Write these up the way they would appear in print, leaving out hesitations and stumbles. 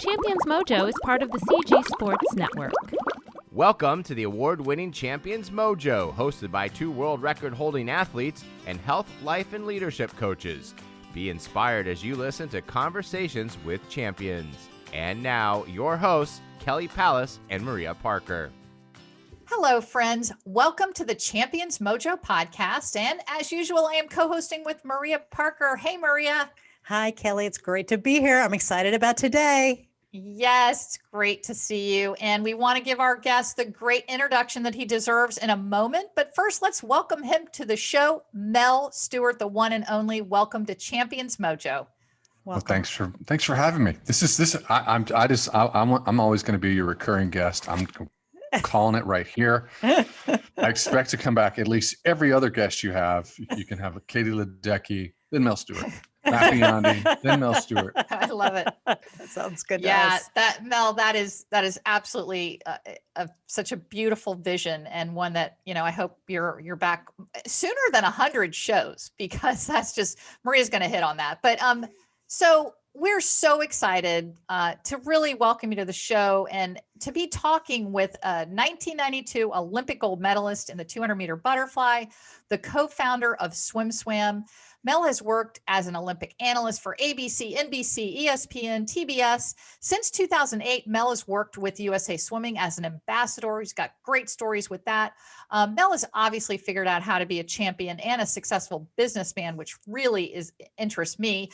Champions Mojo is part of the CG Sports Network. Welcome to the award-winning Champions Mojo, hosted by two world record-holding athletes and health, life, and leadership coaches. Be inspired as you listen to Conversations with Champions. And now, your hosts, Kelly Pallas and Maria Parker. Hello, friends. Welcome to the Champions Mojo podcast. And as usual, I am co-hosting with Maria Parker. Hey, Maria. Hi, Kelly. It's great to be here. I'm excited about today. Yes, it's great to see you. And we want to give our guest the great introduction that he deserves in a moment. But first, let's welcome him to the show, Mel Stewart, the one and only. Welcome to Champions Mojo. Well, thanks for having me. I'm always going to be your recurring guest. I'm calling it right here. I expect to come back at least every other guest you have. You can have a Katie Ledecky, then Mel Stewart. Matt Biondi, then Mel Stewart. I love it. That sounds good. Yeah, Mel, that is absolutely such a beautiful vision, and one that, I hope you're back sooner than 100 shows, because that's just, Maria's going to hit on that. But so we're so excited to really welcome you to the show and to be talking with a 1992 Olympic gold medalist in the 200-meter butterfly, the co-founder of SwimSwam. Mel has worked as an Olympic analyst for ABC, NBC, ESPN, TBS. Since 2008, Mel has worked with USA Swimming as an ambassador. He's got great stories with that. Mel has obviously figured out how to be a champion and a successful businessman, which really interests me.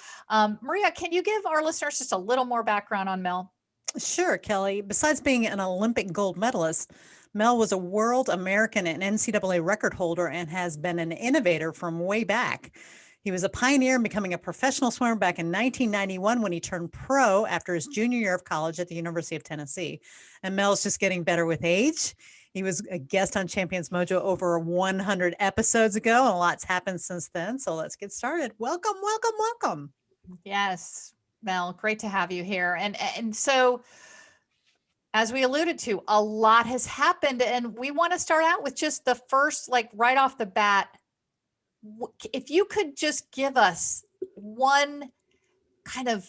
Maria, can you give our listeners just a little more background on Mel? Sure, Kelly. Besides being an Olympic gold medalist, Mel was a world, American, and NCAA record holder and has been an innovator from way back. He was a pioneer in becoming a professional swimmer back in 1991 when he turned pro after his junior year of college at the University of Tennessee. And Mel's just getting better with age. He was a guest on Champions Mojo over 100 episodes ago, and a lot's happened since then. So let's get started. Welcome, welcome, welcome. Yes, Mel, great to have you here. And so, as we alluded to, a lot has happened, and we want to start out with just the first, right off the bat. If you could just give us one kind of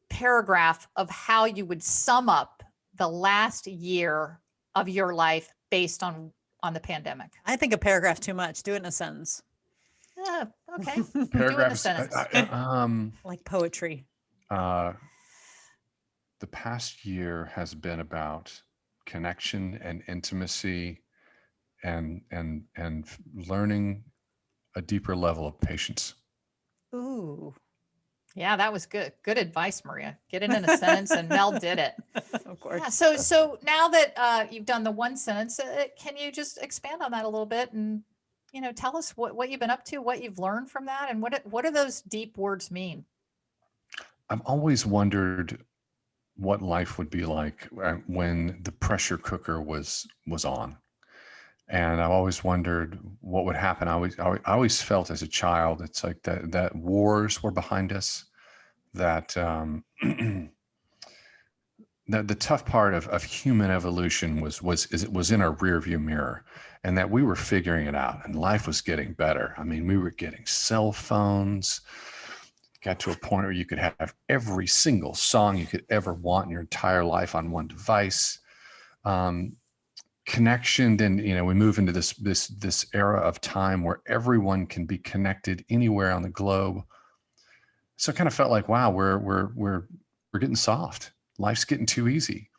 paragraph of how you would sum up the last year of your life based on the pandemic. I think a paragraph too much. Do it in a sentence. Okay. Paragraph Do it in a sentence. Like poetry. The past year has been about connection and intimacy and learning a deeper level of patience. Ooh. Yeah, that was good. Good advice, Maria. Get it in a sentence, and Mel did it. Of course. Yeah, so now that you've done the one sentence, can you just expand on that a little bit and, tell us what you've been up to, what you've learned from that, and what do those deep words mean? I've always wondered what life would be like when the pressure cooker was on. And I've always wondered what would happen. I always felt as a child, it's like that wars were behind us, that that the tough part of human evolution was in our rearview mirror, and that we were figuring it out, and life was getting better. I mean, we were getting cell phones, got to a point where you could have every single song you could ever want in your entire life on one device. Connection, then we move into this era of time where everyone can be connected anywhere on the globe. So it kind of felt like, wow, we're getting soft. Life's getting too easy.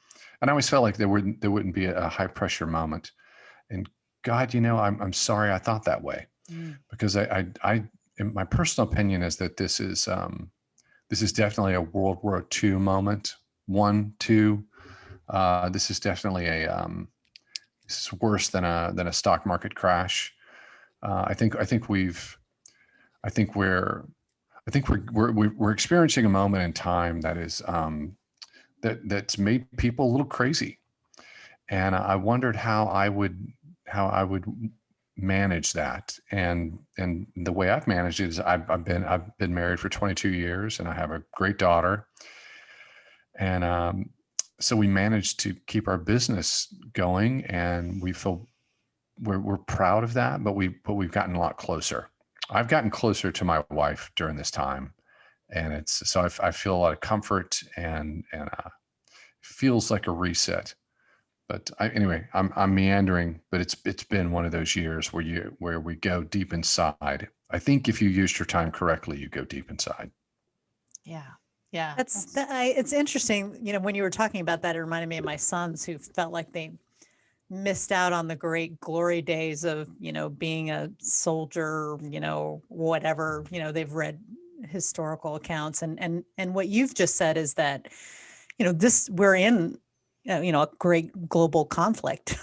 And I always felt like there wouldn't be a high pressure moment. And God, I'm sorry I thought that way, because I my personal opinion is that this is definitely a World War II moment. 1, 2. This is definitely this is worse than a stock market crash. I think we're experiencing a moment in time that is that's made people a little crazy, and I wondered how I would manage that. And the way I've managed it is I've been married for 22 years, and I have a great daughter, and so we managed to keep our business going, and we feel we're proud of that, but we've gotten a lot closer. I've gotten closer to my wife during this time, and I feel a lot of comfort and feels like a reset. But anyway, I'm meandering, but it's been one of those years where we go deep inside. I think if you used your time correctly, you go deep inside. Yeah. Yeah. It's interesting. When you were talking about that, it reminded me of my sons who felt like they missed out on the great glory days of, being a soldier, whatever, they've read historical accounts, and what you've just said is that, we're in, a great global conflict.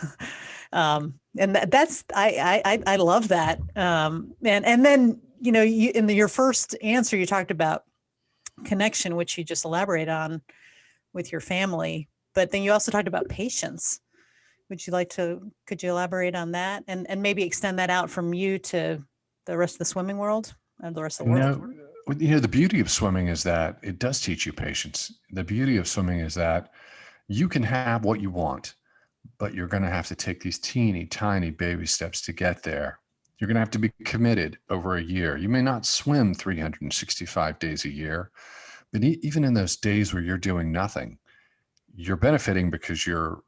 And I love that. And then, in your first answer, you talked about connection, which you just elaborate on with your family, but then you also talked about patience. Could you elaborate on that and maybe extend that out from you to the rest of the swimming world and the rest of the world? The beauty of swimming is that it does teach you patience. The beauty of swimming is that you can have what you want, but you're going to have to take these teeny tiny baby steps to get there. You're going to have to be committed over a year. You may not swim 365 days a year, but even in those days where you're doing nothing, you're benefiting because you're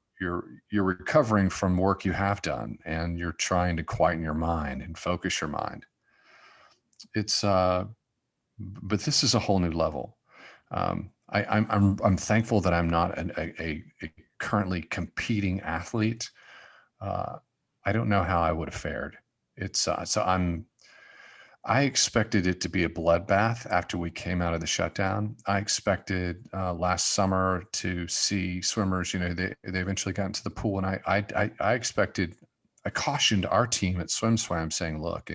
recovering from work you have done, and you're trying to quieten your mind and focus your mind. But this is a whole new level. I'm thankful that I'm not a currently competing athlete. I don't know how I would have fared. I expected it to be a bloodbath after we came out of the shutdown. I expected last summer to see swimmers, they eventually got into the pool, and I cautioned our team at SwimSwam saying, look,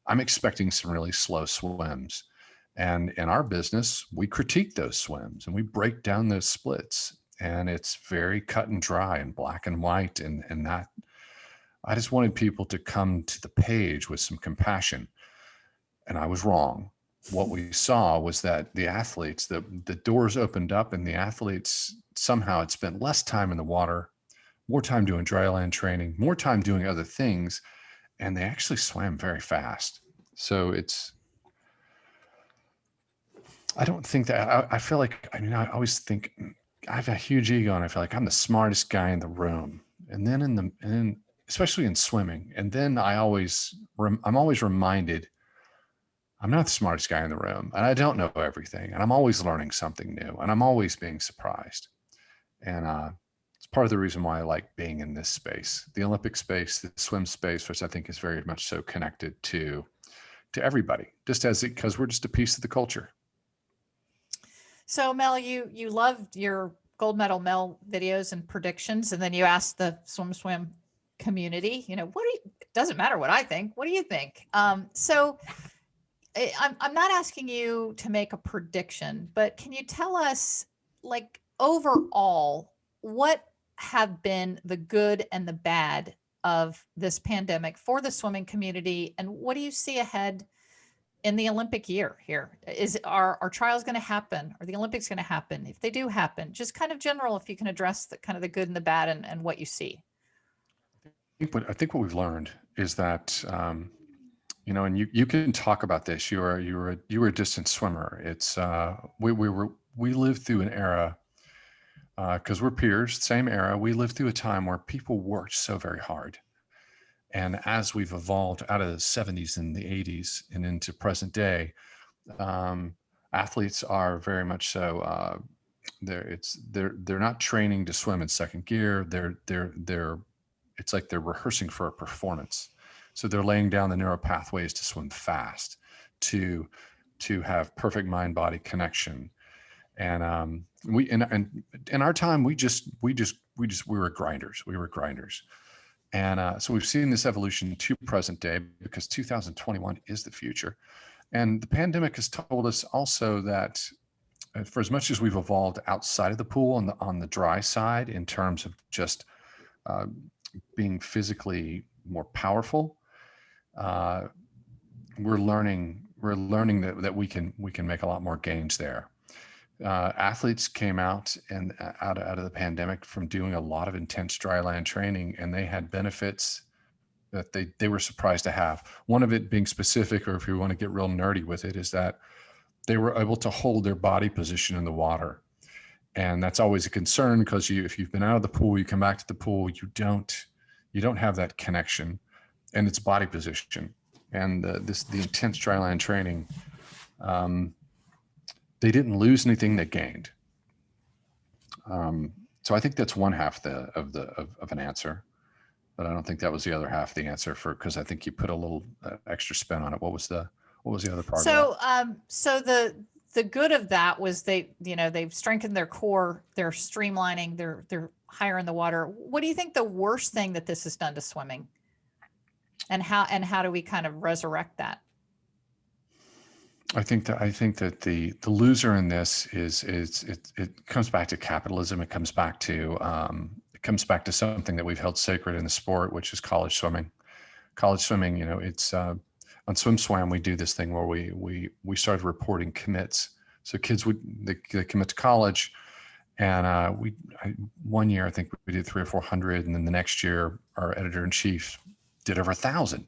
I'm expecting some really slow swims. And in our business, we critique those swims and we break down those splits, and it's very cut and dry and black and white. And that, I just wanted people to come to the page with some compassion. And I was wrong. What we saw was that the athletes, the doors opened up, and the athletes somehow had spent less time in the water, more time doing dryland training, more time doing other things. And they actually swam very fast. So I don't think that, I feel like, I always think I have a huge ego, and I feel like I'm the smartest guy in the room. And then especially in swimming. And then I'm always reminded I'm not the smartest guy in the room, and I don't know everything. And I'm always learning something new, and I'm always being surprised. And it's part of the reason why I like being in this space, the Olympic space, the swim space, which I think is very much so connected to everybody, because we're just a piece of the culture. So Mel, you loved your gold medal Mel videos and predictions, and then you asked the SwimSwam community, it doesn't matter what I think. What do you think? So I'm not asking you to make a prediction, but can you tell us, like, overall, what have been the good and the bad of this pandemic for the swimming community, and what do you see ahead in the Olympic year here? Are trials going to happen? Are the Olympics going to happen? If they do happen, just kind of general, if you can address the kind of the good and the bad and what you see. I think what we've learned is that, and you can talk about this. You were a distance swimmer. It's we lived through an era, because we're peers, same era. We lived through a time where people worked so very hard. And as we've evolved out of the 70s and the 80s and into present day, athletes are very much so, they're not training to swim in second gear. It's like they're rehearsing for a performance. So they're laying down the neural pathways to swim fast, to have perfect mind-body connection. And in our time, we were grinders. We were grinders. And so we've seen this evolution to present day, because 2021 is the future. And the pandemic has told us also that for as much as we've evolved outside of the pool on the dry side, in terms of just being physically more powerful, we're learning that we can make a lot more gains there. Athletes came out of the pandemic from doing a lot of intense dryland training, and they had benefits that they were surprised to have. One of it being specific, or if you want to get real nerdy with it, is that they were able to hold their body position in the water. And that's always a concern because if you've been out of the pool, you come back to the pool, you don't have that connection, and it's body position. And the intense dryland training, they didn't lose anything, they gained. So I think that's one half of an answer, but I don't think that was the other half of the answer because I think you put a little extra spin on it. What was the other part? So, so the good of that was they've strengthened their core, they're streamlining, they're higher in the water. What do you think the worst thing that this has done to swimming? And how do we kind of resurrect that? I think that the loser in this is it comes back to capitalism. It comes back to something that we've held sacred in the sport, which is college swimming. College swimming, it's on SwimSwam, we do this thing where we started reporting commits. So kids they commit to college, and 1 year I think we did 300 or 400, and then the next year our editor in chief did over 1,000.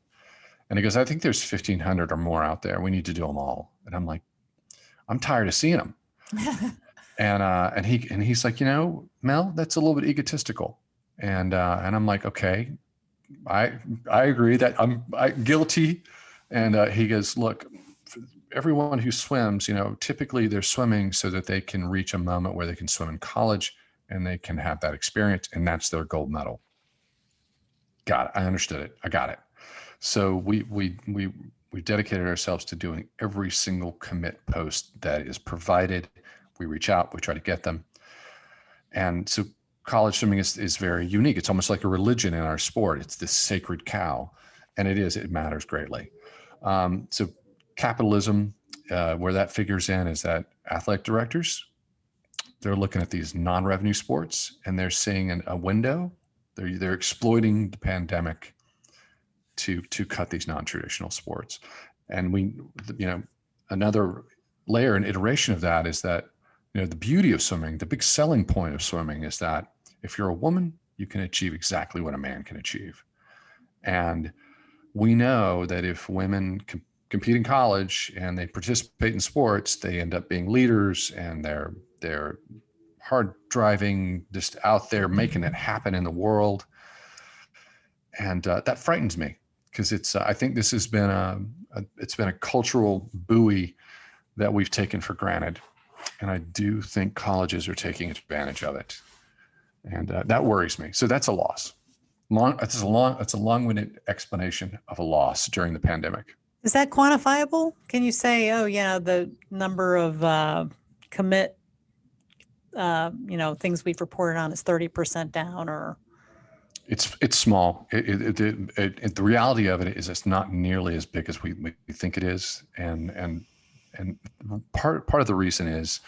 And he goes, I think there's 1,500 or more out there. We need to do them all. And I'm like, I'm tired of seeing them. and he's like, Mel, that's a little bit egotistical. And I'm like, okay, I agree that I'm guilty. And he goes, look, everyone who swims, typically they're swimming so that they can reach a moment where they can swim in college and they can have that experience, and that's their gold medal. Got it. I understood it. I got it. So we dedicated ourselves to doing every single commit post that is provided. We reach out, we try to get them. And so college swimming is very unique. It's almost like a religion in our sport. It's this sacred cow, and it matters greatly. So capitalism, where that figures in is that athletic directors, they're looking at these non-revenue sports and they're seeing a window. They're exploiting the pandemic to cut these non-traditional sports. And another layer and iteration of that is that, the beauty of swimming, the big selling point of swimming is that if you're a woman, you can achieve exactly what a man can achieve. And we know that if women compete in college and they participate in sports, they end up being leaders, and they're hard driving, just out there making it happen in the world. And that frightens me, because I think this has been a cultural buoy that we've taken for granted, and I do think colleges are taking advantage of it, and that worries me. So that's a loss. It's a long-winded explanation of a loss during the pandemic. Is that quantifiable? Can you say, the number of commit, things we've reported on is 30% down, or? It's small. The reality of it is it's not nearly as big as we think it is, and part of the reason is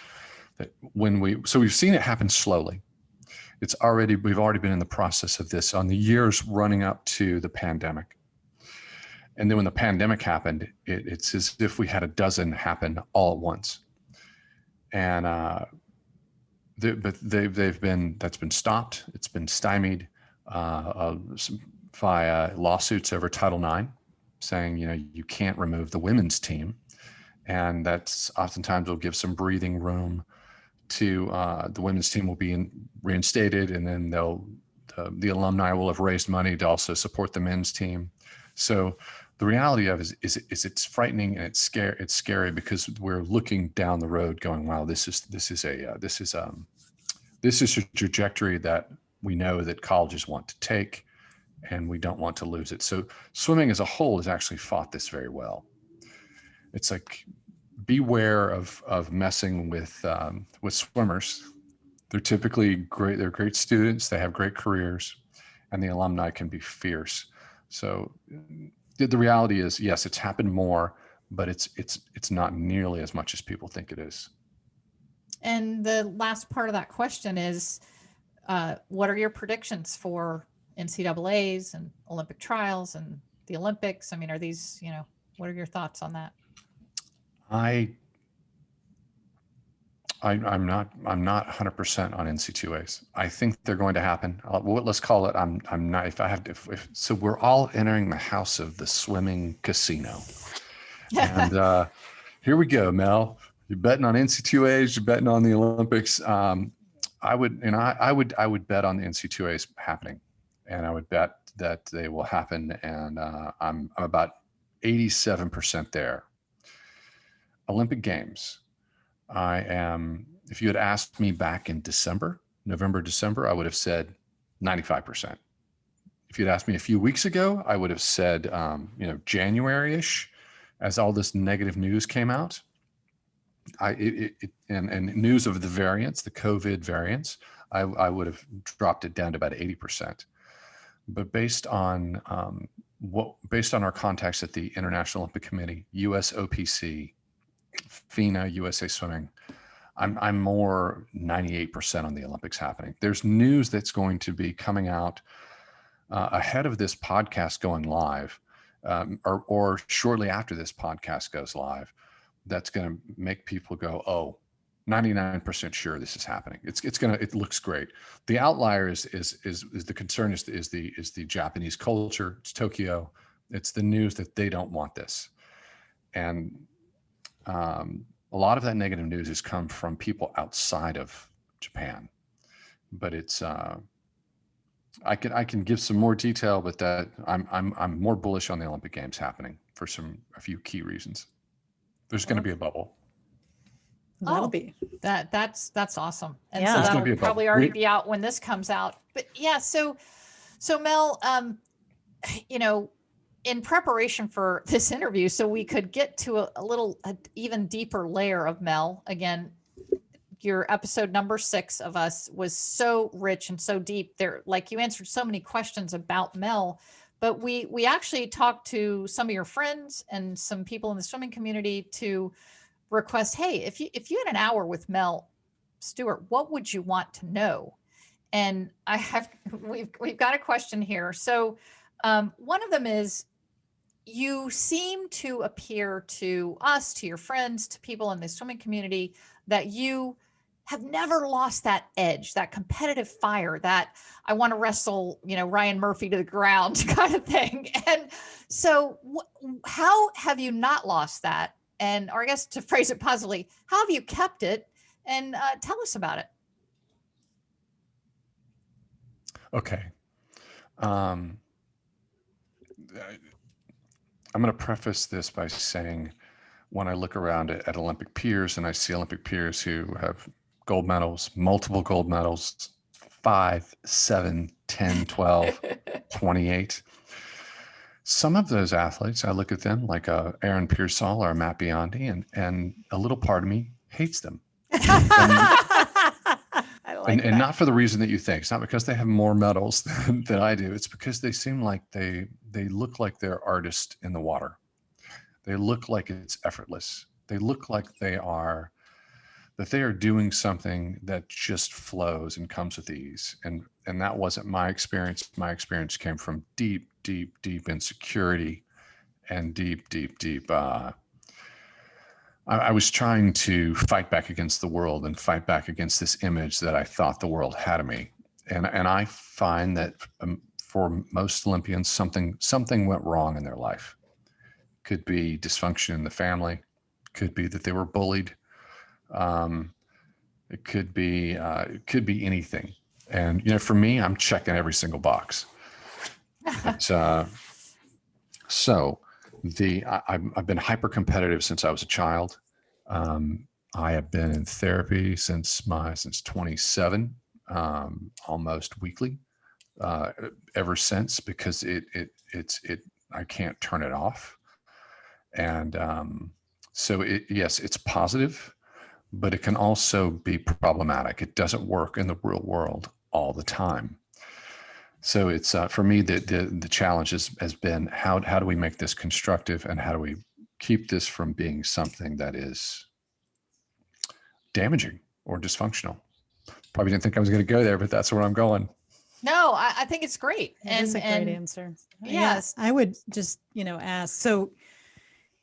that we've seen it happen slowly. We've already been in the process of this on the years running up to the pandemic, and then when the pandemic happened, it's as if we had a dozen happen all at once, and that's been stopped. It's been stymied via lawsuits over Title IX, saying, you can't remove the women's team. And that's oftentimes will give some breathing room to the women's team will be reinstated, and then the alumni will have raised money to also support the men's team. So the reality of it is it's frightening, and it's scary because we're looking down the road going, wow, this is a trajectory that we know that colleges want to take, and we don't want to lose it. So swimming as a whole has actually fought this very well. It's like, beware of messing with swimmers. They're typically great. They're great students. They have great careers, and the alumni can be fierce. So the reality is, yes, it's happened more, but it's not nearly as much as people think it is. And the last part of that question is, what are your predictions for NCAAs and Olympic trials and the Olympics? I mean, are these, what are your thoughts on that? I'm not 100% on NC2As. I think they're going to happen. Let's call it. I'm not. If I have to. So we're all entering the house of the swimming casino, and here we go, Mel. You're betting on NC2As. You're betting on the Olympics. I would, you know, I would bet on the NC2As happening, and I would bet that they will happen. And I'm about 87% there. Olympic Games. If you had asked me back in November, December, I would have said 95%. If you'd asked me a few weeks ago, I would have said, January-ish, as all this negative news came out. And news of the variants, the COVID variants, I would have dropped it down to about 80%. But based on our contacts at the International Olympic Committee, USOPC, FINA, USA Swimming, I'm more 98% on the Olympics happening. There's news that's going to be coming out ahead of this podcast going live, or shortly after this podcast goes live. That's going to make people go, oh, 99% sure this is happening. It looks great. The outlier is the concern is the Japanese culture. It's Tokyo. It's the news that they don't want this. And a lot of that negative news has come from people outside of Japan, but it's, I can give some more detail, but that I'm more bullish on the Olympic Games happening for a few key reasons. There's going to be a bubble. That'll be that's awesome. And Yeah. so There's that'll probably already be out when this comes out. But yeah, so Mel, in preparation for this interview, so we could get to a even deeper layer of Mel. Again, your episode number 6 of us was so rich and so deep there. Like, you answered so many questions about Mel, but we actually talked to some of your friends and some people in the swimming community to request, hey, if you had an hour with Mel Stewart, what would you want to know? And we've got a question here. So one of them is, you seem to appear to us, to your friends, to people in the swimming community, that you have never lost that edge, that competitive fire, that I want to wrestle, Ryan Murphy to the ground kind of thing. And so how have you not lost that? And, or I guess to phrase it positively, how have you kept it? And tell us about it. Okay. I'm going to preface this by saying, when I look around at Olympic peers and I see Olympic peers who have gold medals, multiple gold medals, 5, 7, 10, 12, 28. Some of those athletes, I look at them like Aaron Pearsall or Matt Biondi, and a little part of me hates them. And not for the reason that you think. It's not because they have more medals than I do. It's because they seem like they look like they're artists in the water. They look like it's effortless. They look like they are doing something that just flows and comes with ease. And that wasn't my experience. My experience came from deep insecurity and deep. I was trying to fight back against the world and fight back against this image that I thought the world had of me. And I find that for most Olympians, something went wrong in their life. Could be dysfunction in the family. Could be that they were bullied. It could be anything. And for me, I'm checking every single box. But, I've been hyper competitive since I was a child. I have been in therapy since 27, almost weekly, ever since, because I can't turn it off. And yes, it's positive, but it can also be problematic. It doesn't work in the real world all the time. So it's for me, the challenge has been how do we make this constructive, and how do we keep this from being something that is damaging or dysfunctional? Probably didn't think I was going to go there, but that's where I'm going. No, I think it's great. It's a great answer. Yes. I would just, ask, so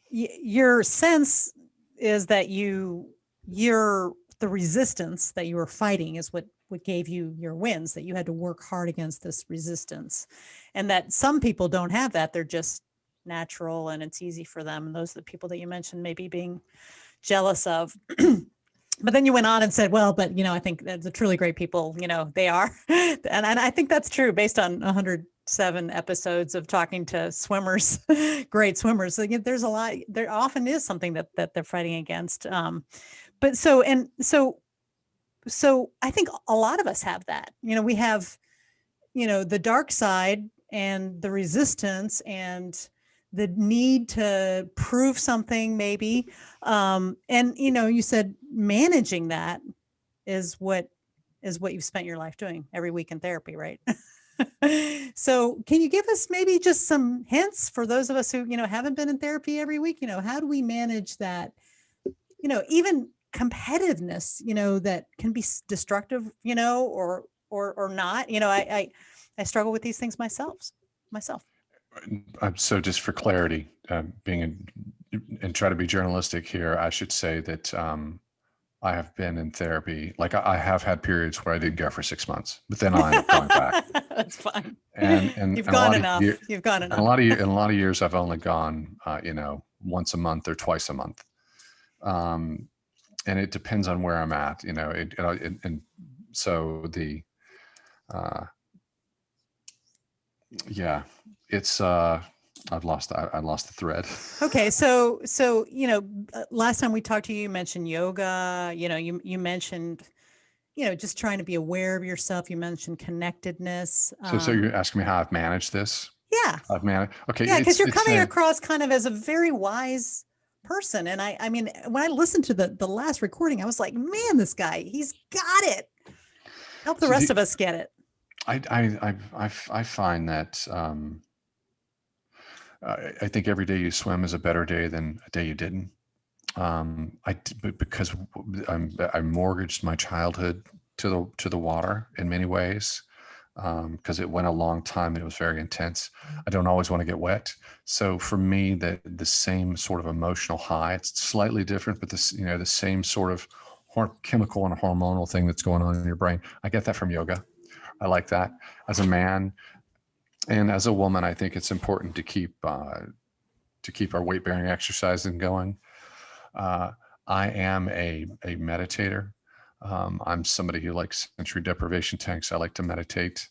your sense is that the resistance that you were fighting is what gave you your wins, that you had to work hard against this resistance, and that some people don't have that. They're just natural and it's easy for them. And those are the people that you mentioned maybe being jealous of. But then you went on and said, well, but, I think the truly great people, they are. And I think that's true based on 107 episodes of talking to swimmers, great swimmers. So, there's a lot, there often is something that they're fighting against. But so I think a lot of us have that, we have, the dark side and the resistance and the need to prove something maybe. And, you said managing that is what you've spent your life doing every week in therapy, right? So can you give us maybe just some hints for those of us who, haven't been in therapy every week? How do we manage that, even competitiveness, that can be destructive, or not, I struggle with these things myself. So just for clarity, and try to be journalistic here, I should say that I have been in therapy. Like I have had periods where I didn't go for 6 months, but then I ended up going back. That's fine. And You've gone enough. You've gone enough. In a lot of years, I've only gone, once a month or twice a month. And it depends on where I'm at, and so the, yeah, it's, I lost the thread. Okay. So, last time we talked to you, you mentioned yoga, you mentioned, just trying to be aware of yourself. You mentioned connectedness. So you're asking me how I've managed this? Yeah. I've managed. Okay. Yeah. Cause you're coming across kind of as a very wise person. And I mean, when I listened to the last recording, I was like, man, this guy, he's got it. Help the rest of us get it. I find that, I think every day you swim is a better day than a day you didn't. But because I mortgaged my childhood to the water in many ways, because it went a long time and it was very intense. I don't always want to get wet. So for me, the same sort of emotional high, it's slightly different, but the same sort of chemical and hormonal thing that's going on in your brain. I get that from yoga. I like that. As a man and as a woman, I think it's important to keep our weight bearing exercising going. I am a meditator. I'm somebody who likes sensory deprivation tanks. I like to meditate.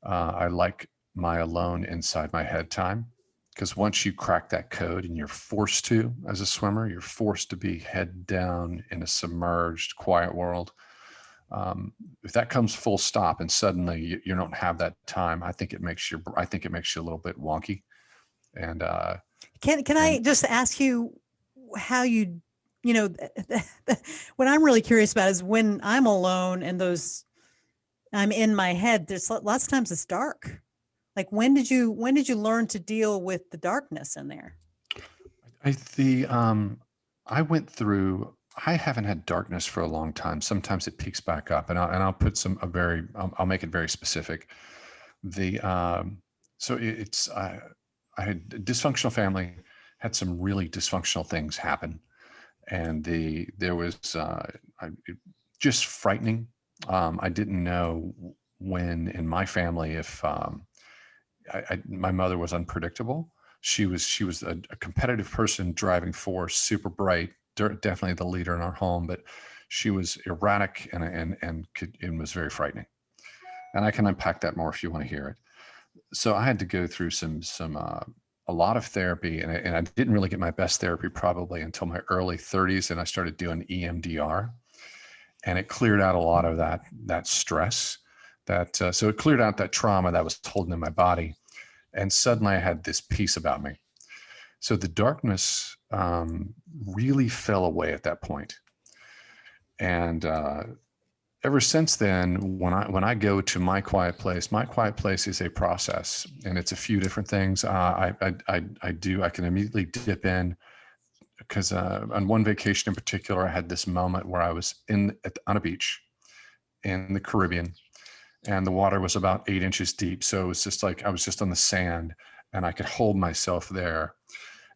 I like my alone inside my head time, because once you crack that code, and you're forced to, as a swimmer, you're forced to be head down in a submerged, quiet world. If that comes full stop and suddenly you don't have that time, I think it makes you a little bit wonky. And can I just ask you how you what I'm really curious about is when I'm alone and I'm in my head, there's lots of times it's dark. Like when did you learn to deal with the darkness in there? I haven't had darkness for a long time. Sometimes it peaks back up, and I'll put I'll make it very specific. I had a dysfunctional family, had some really dysfunctional things happen. And there was just frightening. I didn't know when in my family if my mother was unpredictable. She was a competitive person, driving force, super bright, definitely the leader in our home, but she was erratic and was very frightening. And I can unpack that more if you want to hear it. So I had to go through a lot of therapy, and I didn't really get my best therapy probably until my early 30s, and I started doing EMDR, and it cleared out a lot of that stress. So it cleared out that trauma that was holding in my body, and suddenly I had this peace about me. So the darkness really fell away at that point, and ever since then, when I go to my quiet place is a process, and it's a few different things. I can immediately dip in, because on one vacation in particular, I had this moment where I was on a beach in the Caribbean, and the water was about 8 inches deep. So it was just like I was just on the sand, and I could hold myself there,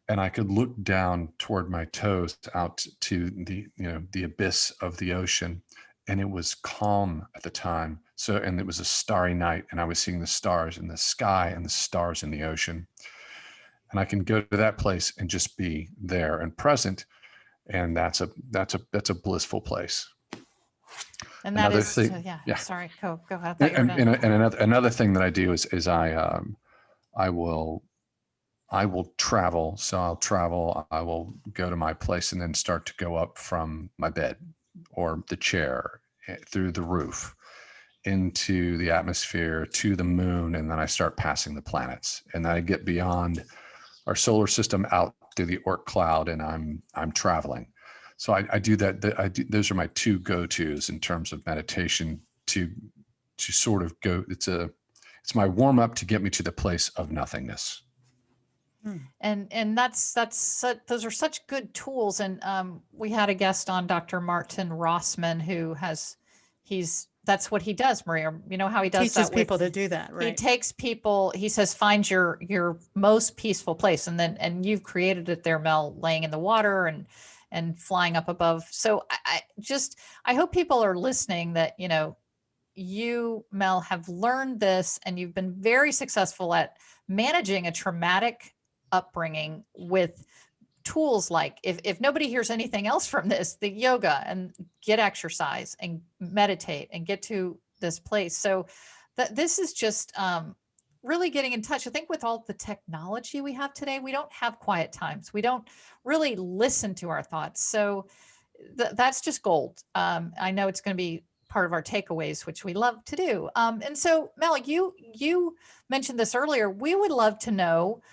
and I could look down toward my toes out to the abyss of the ocean. And it was calm at the time. And it was a starry night, and I was seeing the stars in the sky and the stars in the ocean. And I can go to that place and just be there and present. And that's a blissful place. And that Another is, thing, yeah, yeah. sorry, go ahead. I thought you were And done. another thing that I do is I will travel. So I'll travel, I will go to my place and then start to go up from my bed or the chair through the roof into the atmosphere to the moon. And then I start passing the planets, and then I get beyond our solar system out through the Oort cloud, and I'm traveling. So I do that. Those are my two go-tos in terms of meditation to sort of go. It's my warm up to get me to the place of nothingness. And those are such good tools. And we had a guest on, Dr. Martin Rossman, who that's what he does, Maria. You know how he does Teaches that people to do that, He right? takes people, he says, find your most peaceful place. And you've created it there, Mel, laying in the water and flying up above. So I hope people are listening that, you, Mel, have learned this, and you've been very successful at managing a traumatic upbringing with tools like, if nobody hears anything else from this, the yoga, and get exercise and meditate and get to this place. So this is just really getting in touch. I think with all the technology we have today, we don't have quiet times. We don't really listen to our thoughts. So that's just gold. I know it's going to be part of our takeaways, which we love to do. And so, Mel, you mentioned this earlier. We would love to know,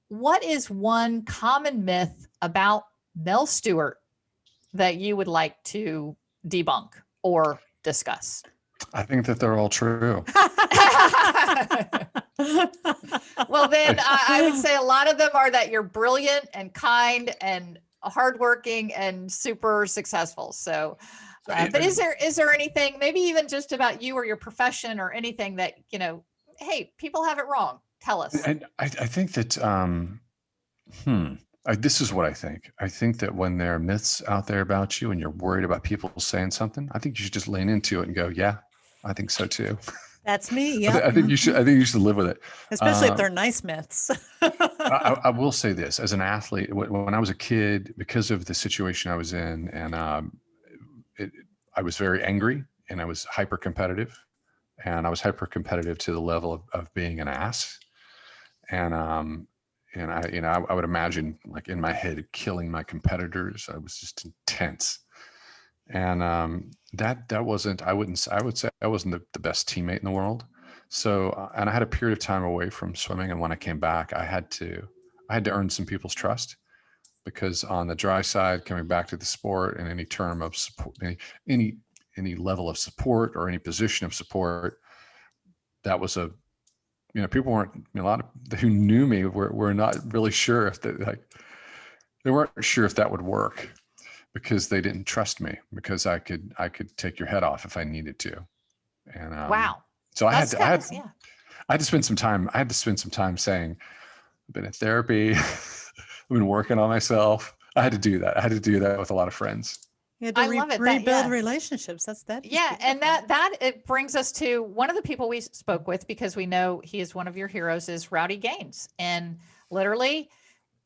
what is one common myth about Mel Stewart that you would like to debunk or discuss? I think that they're all true. Well, then I would say a lot of them are that you're brilliant and kind and hardworking and super successful. So, but is there anything, maybe even just about you or your profession or anything that, hey, people have it wrong? Tell us. And I think that, this is what I think. I think that when there are myths out there about you and you're worried about people saying something, I think you should just lean into it and go, yeah, I think so too. That's me. Yeah. I think you should live with it. Especially if they're nice myths. I will say this, as an athlete, when I was a kid, because of the situation I was in, and I was very angry, and I was hyper competitive, and I was hyper competitive to the level of being an ass. And I would imagine, like, in my head, killing my competitors. I was just intense. And that wasn't, I would say I wasn't the best teammate in the world. So, and I had a period of time away from swimming. And when I came back, I had to earn some people's trust, because on the dry side, coming back to the sport in any term of support, any level of support or any position of support, that was people weren't, a lot of who knew me were not really sure if they weren't sure if that would work, because they didn't trust me, because I could take your head off if I needed to. And Wow. So I had to spend some time saying, I've been in therapy, I've been working on myself. I had to do that. I had to do that with a lot of friends. You had to love it. rebuild relationships. That's yeah. And that it brings us to one of the people we spoke with, because we know he is one of your heroes, is Rowdy Gaines. And literally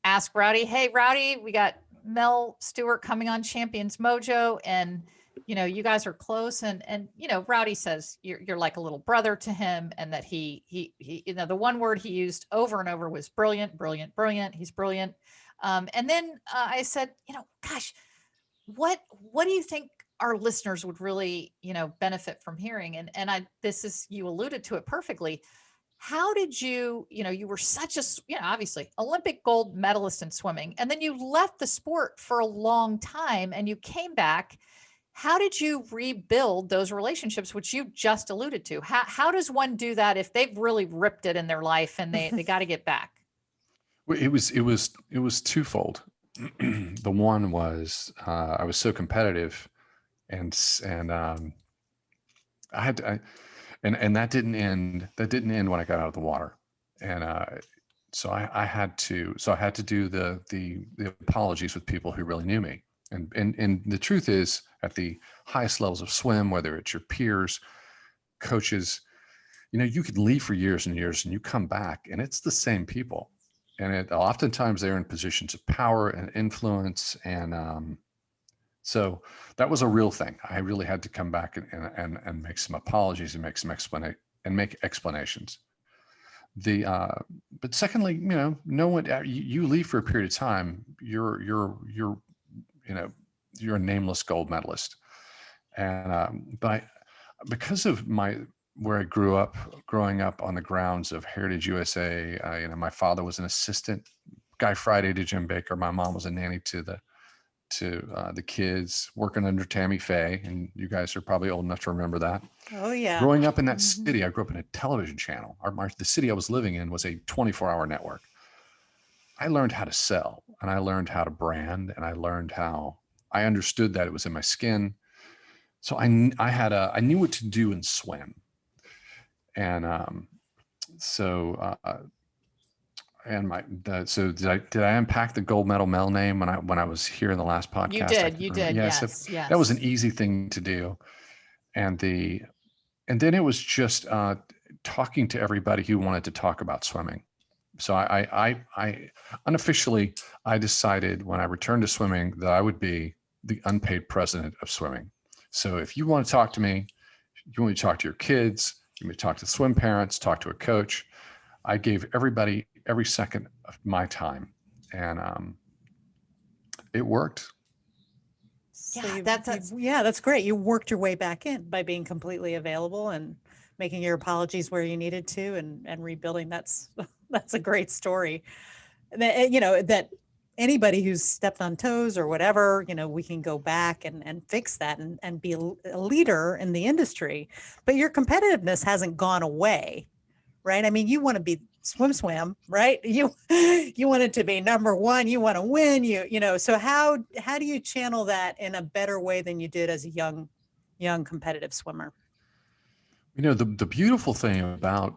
ask Rowdy, hey, Rowdy, we got Mel Stewart coming on Champions Mojo, and you guys are close, and Rowdy says you're like a little brother to him, and that he the one word he used over and over was brilliant, brilliant, brilliant. He's brilliant. And then I said, gosh, what do you think our listeners would really benefit from hearing? And you alluded to it perfectly. How did you were such a, obviously Olympic gold medalist in swimming, and then you left the sport for a long time and you came back. How did you rebuild those relationships, which you just alluded to? How does one do that if they've really ripped it in their life and they got to get back? Well, it was twofold. The one was, I was so competitive, and I had to, and that didn't end when I got out of the water. And so I had to do the apologies with people who really knew me. And the truth is, at the highest levels of swim, whether it's your peers, coaches, you could leave for years and years and you come back and it's the same people. And oftentimes they're in positions of power and influence. And So that was a real thing. I really had to come back and make some apologies and make some explanations. But secondly, no one, you leave for a period of time, you're a nameless gold medalist. And because of where I growing up on the grounds of Heritage USA, my father was an assistant Guy Friday to Jim Baker. My mom was a nanny to the kids, working under Tammy Faye, and you guys are probably old enough to remember that. Oh yeah. Growing up in that city, I grew up in a television channel. The city I was living in was a 24-hour network. I learned how to sell, and I learned how to brand, and I understood that it was in my skin. So I knew what to do in swim. And so did I unpack the gold medal Mel name when I was here in the last podcast? You did. Yes. Yes. Yes. That was an easy thing to do. And then it was just talking to everybody who wanted to talk about swimming. So I unofficially, I decided when I returned to swimming that I would be the unpaid president of swimming. So if you want to talk to me, you want me to talk to your kids, you want me to talk to swim parents, talk to a coach, I gave everybody every second of my time, and it worked. So that's great. You worked your way back in by being completely available and making your apologies where you needed to, and rebuilding. That's a great story. That anybody who's stepped on toes or whatever, we can go back and fix that and be a leader in the industry. But your competitiveness hasn't gone away, right? I mean, you want to be SwimSwam, right? You want it to be number one, you want to win, so how do you channel that in a better way than you did as a young competitive swimmer? The beautiful thing about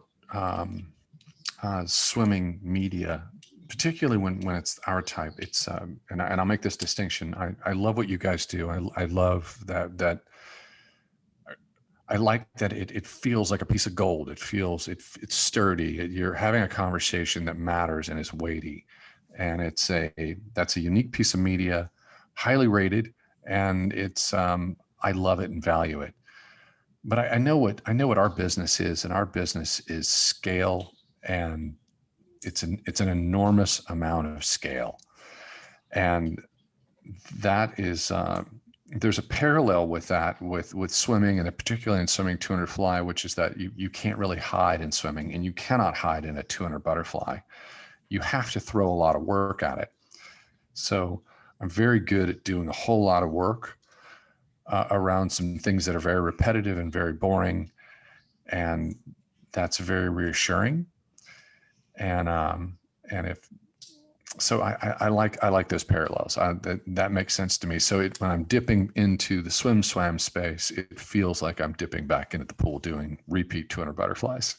swimming media, particularly when it's our type, it's and I'll make this distinction. I love what you guys do. I love that I like that it feels like a piece of gold. It's sturdy. You're having a conversation that matters and is weighty, and that's a unique piece of media, highly rated, and it's I love it and value it. But I know what our business is, and our business is scale, and it's an enormous amount of scale, and that is. There's a parallel with that with swimming, and particularly in swimming 200 fly, which is that you can't really hide in swimming, and you cannot hide in a 200 butterfly. You have to throw a lot of work at it. So I'm very good at doing a whole lot of work around some things that are very repetitive and very boring, and that's very reassuring. And if so I like those parallels. That makes sense to me. So when I'm dipping into the SwimSwam space, it feels like I'm dipping back into the pool doing repeat 200 butterflies.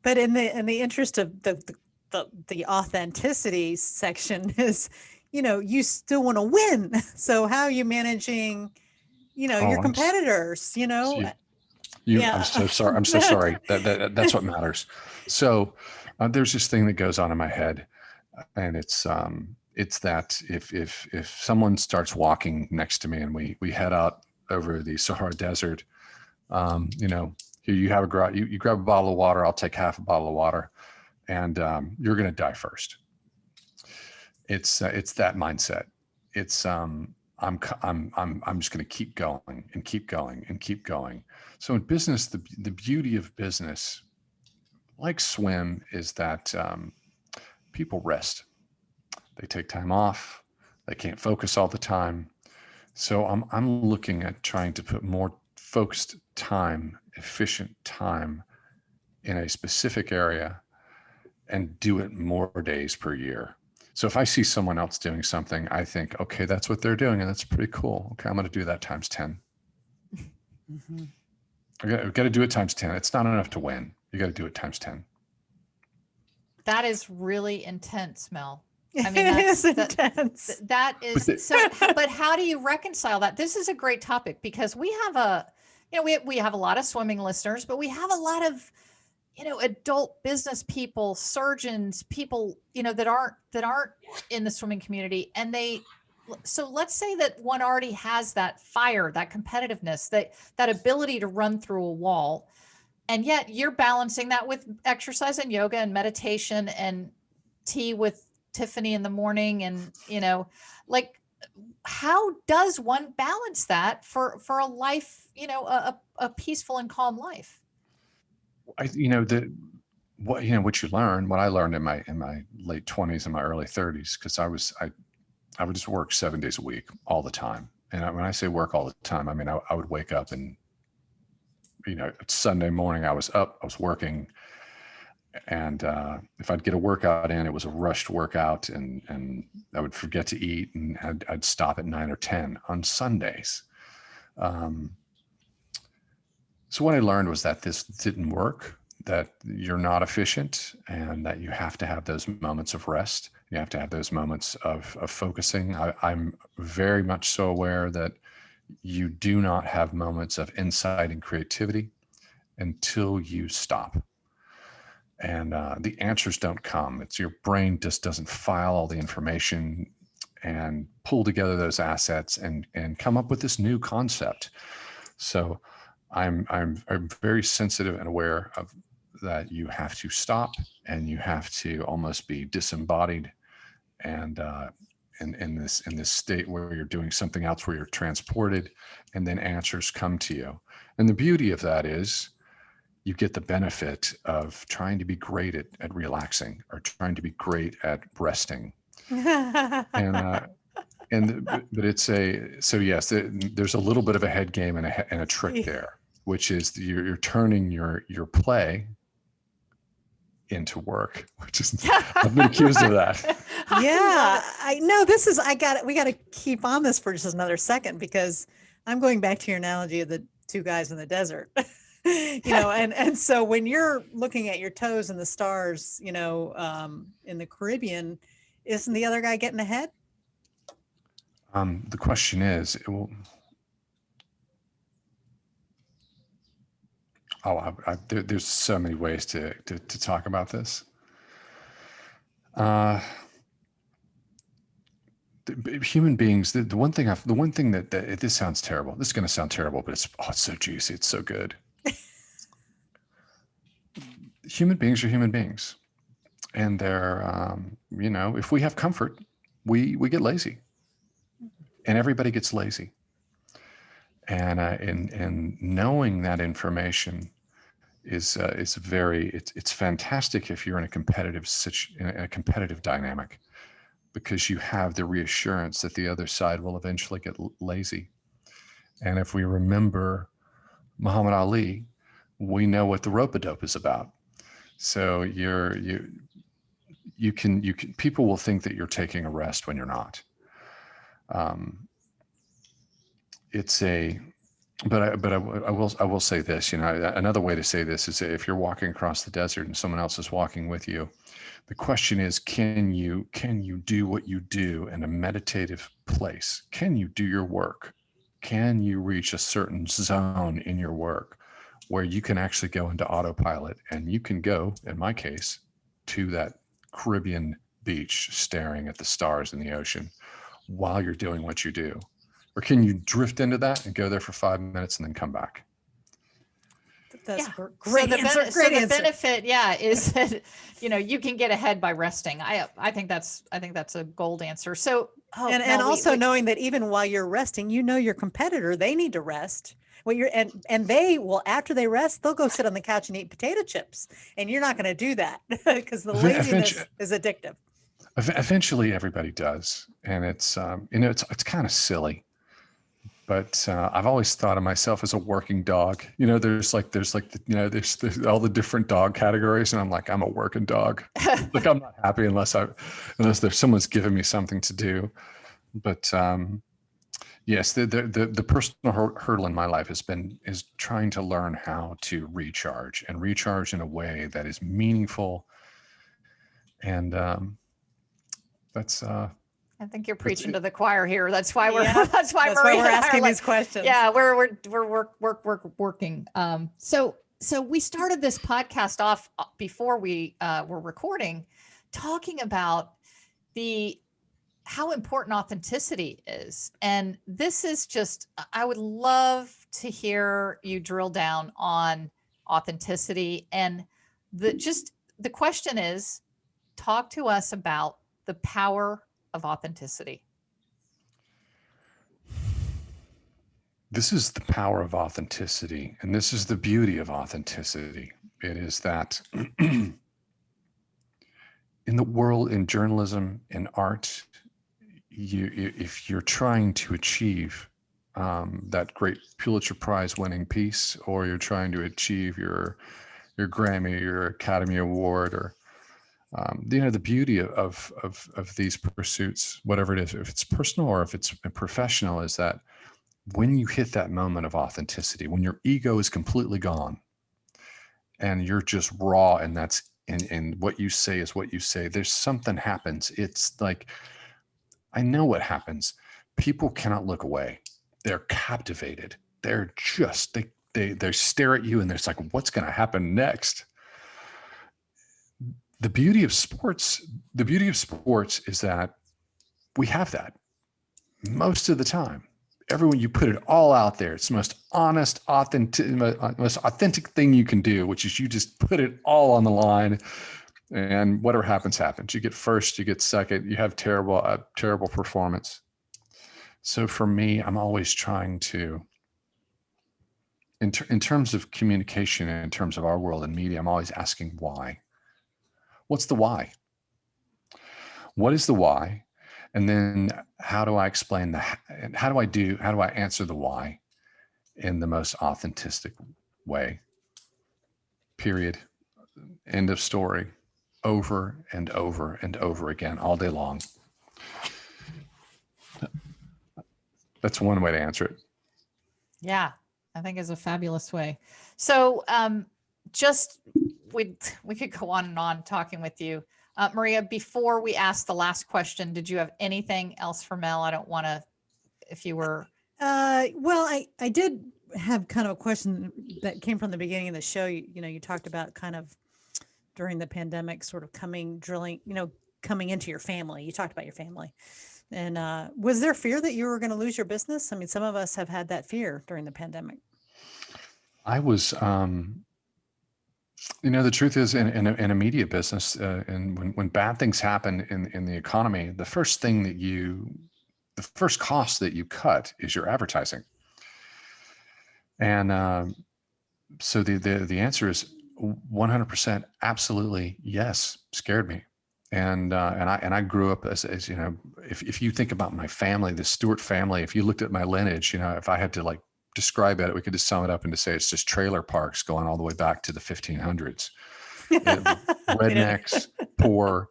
But in the interest of the authenticity section is, you still want to win. So how are you managing, your competitors? Yeah. Yeah. I'm so sorry. I'm so sorry. That's what matters. So there's this thing that goes on in my head. And it's that if someone starts walking next to me and we head out over the Sahara Desert, you grab a bottle of water, I'll take half a bottle of water, and you're going to die first. It's that mindset. It's I'm just going to keep going and keep going and keep going. So in business, the beauty of business, like swim, is that people rest. They take time off. They can't focus all the time. So I'm looking at trying to put more focused time, efficient time in a specific area and do it more days per year. So if I see someone else doing something, I think, okay, that's what they're doing, and that's pretty cool. Okay, I'm going to do that times 10. Mm-hmm. I've got to do it times 10. It's not enough to win. You got to do it times 10. That is really intense, Mel. I mean, that's intense. That is so. But how do you reconcile that? This is a great topic because we have we have a lot of swimming listeners, but we have a lot of, adult business people, surgeons, people, that aren't in the swimming community, and they So let's say that one already has that fire, that competitiveness, that ability to run through a wall, and yet you're balancing that with exercise and yoga and meditation and tea with Tiffany in the morning, and like, how does one balance that for a life, a peaceful and calm life? What you learn, what I learned in my late 20s and my early 30s, because I would just work 7 days a week all the time. And when I say work all the time, I mean, I would wake up and, Sunday morning I was up, I was working. And if I'd get a workout in, it was a rushed workout, and I would forget to eat, and I'd stop at 9 or 10 on Sundays. So what I learned was that this didn't work, that you're not efficient, and that you have to have those moments of rest. You have to have those moments of focusing. I'm very much so aware that you do not have moments of insight and creativity until you stop. And the answers don't come. It's your brain just doesn't file all the information and pull together those assets and come up with this new concept. So I'm very sensitive and aware of that. You have to stop, and you have to almost be disembodied, and in this state where you're doing something else, where you're transported, and then answers come to you. And the beauty of that is you get the benefit of trying to be great at relaxing, or trying to be great at resting. But it's yes, there's a little bit of a head game and a trick there, which is you're turning your play into work, which is, I've been accused of that. Yeah, I know we got to keep on this for just another second, because I'm going back to your analogy of the two guys in the desert. And so when you're looking at your toes and the stars, in the Caribbean, isn't the other guy getting ahead? The question is, there's so many ways to talk about this. Human beings, the one thing that this sounds terrible. This is going to sound terrible, but it's so juicy. It's so good. Human beings are human beings, and they're, if we have comfort, we get lazy, and everybody gets lazy. And knowing that information is it's fantastic if you're in a competitive dynamic, because you have the reassurance that the other side will eventually get lazy. And if we remember Muhammad Ali, we know what the rope-a-dope is about. So you can people will think that you're taking a rest when you're not. But I will say this, another way to say this is, if you're walking across the desert and someone else is walking with you, the question is, can you do what you do in a meditative place? Can you do your work? Can you reach a certain zone in your work where you can actually go into autopilot, and you can go, in my case, to that Caribbean beach staring at the stars in the ocean while you're doing what you do? Or can you drift into that and go there for 5 minutes and then come back? That's great answer. The benefit, is that you can get ahead by resting. I think that's a gold answer. So knowing that even while you're resting, your competitor, they need to rest. Well, and they will, after they rest, they'll go sit on the couch and eat potato chips, and you're not going to do that, because the laziness is addictive. Eventually, everybody does, and it's it's kind of silly. But I've always thought of myself as a working dog. There's all the different dog categories, and I'm a working dog. Like, I'm not happy unless there's someone's giving me something to do. But yes, the personal hurdle in my life is trying to learn how to recharge in a way that is meaningful, and that's. I think you're preaching to the choir here. That's why we're Maria we're asking these questions. Yeah, we're working. So we started this podcast off before we were recording, talking about how important authenticity is. And this is just, I would love to hear you drill down on authenticity. And the question is, talk to us about the power of authenticity. This is the power of authenticity, and this is the beauty of authenticity. It is that in the world, in journalism, in art, if you're trying to achieve that great Pulitzer Prize winning piece, or you're trying to achieve your Grammy, your Academy Award, or the beauty of these pursuits, whatever it is, if it's personal or if it's professional, is that when you hit that moment of authenticity, when your ego is completely gone and you're just raw, and and what you say is what you say, there's something happens. It's like, I know what happens. People cannot look away. They're captivated. They're just, they stare at you and it's like, what's going to happen next? The beauty of sports is that we have that most of the time. Everyone, you put it all out there. It's the most honest, most authentic thing you can do, which is you just put it all on the line, and whatever happens, happens. You get first, you get second, you have terrible performance. So for me, I'm always trying to, in terms of communication and in terms of our world and media, I'm always asking why. What's the why? What is the why? And then how do I explain how do I answer the why in the most authentic way? Period. End of story. Over and over and over again, all day long. That's one way to answer it. Yeah, I think is a fabulous way. So we could go on and on talking with you. Maria, before we ask the last question, did you have anything else for Mel? I don't want to, if you were. Well, I did have kind of a question that came from the beginning of the show. You talked about kind of during the pandemic, sort of coming into your family. You talked about your family. And was there fear that you were going to lose your business? I mean, some of us have had that fear during the pandemic. I was, the truth is in a media business, and when bad things happen in the economy, the first cost that you cut is your advertising. And so the answer is 100% absolutely yes. Scared me. And I grew up as if you think about my family, the Stewart family, if you looked at my lineage, if I had to describe it, we could just sum it up and say it's just trailer parks going all the way back to the 1500s. Rednecks, poor,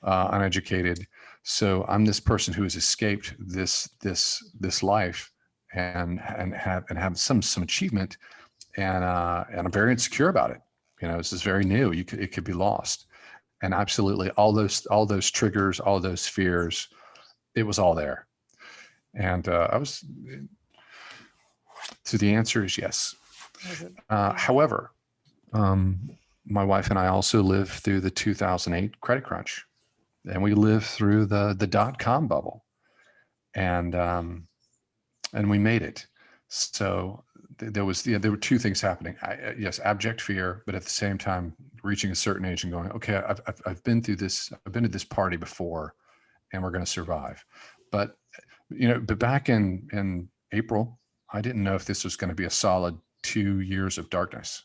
uneducated. So I'm this person who has escaped this life and have some achievement, and I'm very insecure about it. This is very new. It could be lost. And absolutely all those triggers, all those fears, it was all there. And so the answer is yes. However, my wife and I also lived through the 2008 credit crunch, and we lived through the dot-com bubble, and we made it. So there were two things happening. Yes, abject fear, but at the same time, reaching a certain age and going, okay, I've been through this. I've been to this party before, and we're going to survive. But back in April, I didn't know if this was going to be a solid 2 years of darkness.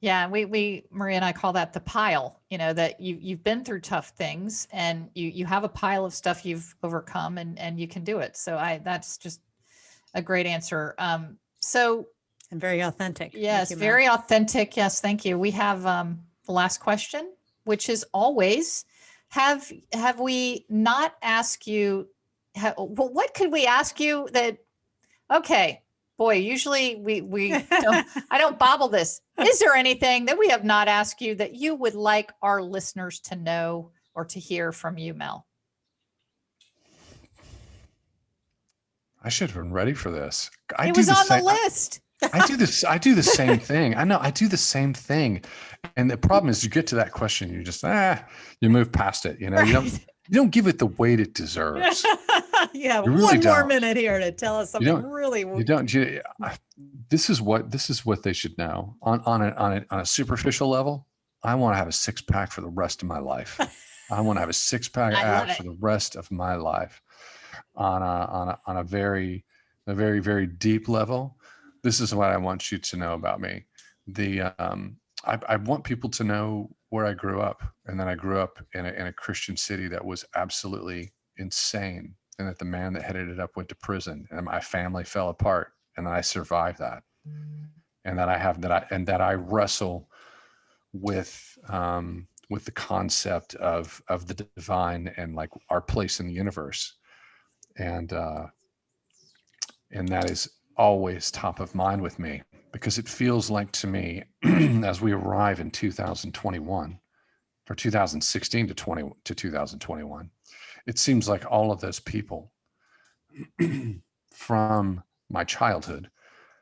Yeah, we Maria and I call that the pile. That you've been through tough things, and you have a pile of stuff you've overcome, and you can do it. So that's just a great answer. And very authentic. Yes, very authentic. Yes, thank you. We have the last question, which is always, have we not asked you, what could we ask you that, okay, boy, usually we don't, I don't bobble this. Is there anything that we have not asked you that you would like our listeners to know or to hear from you, Mel? I should have been ready for this. It was on the list. I do the same thing. I know I do the same thing. And the problem is you get to that question, you just, you move past it. Right. You don't give it the weight it deserves. Yeah, You really one more don't. minute here to tell us something really. You don't. This is what they should know. On a superficial level, I want to have a six pack for the rest of my life. I want to have a six pack I love abs for the rest of my life. On a very very deep level, this is what I want you to know about me. I want people to know where I grew up, and then I grew up in a Christian city that was absolutely insane, and that the man that headed it up went to prison, and my family fell apart, and then I survived that, and that I wrestle with the concept of the divine and like our place in the universe, and that is always top of mind with me, because it feels like to me as we arrive in 2021 or 2016 to 2021, it seems like all of those people from my childhood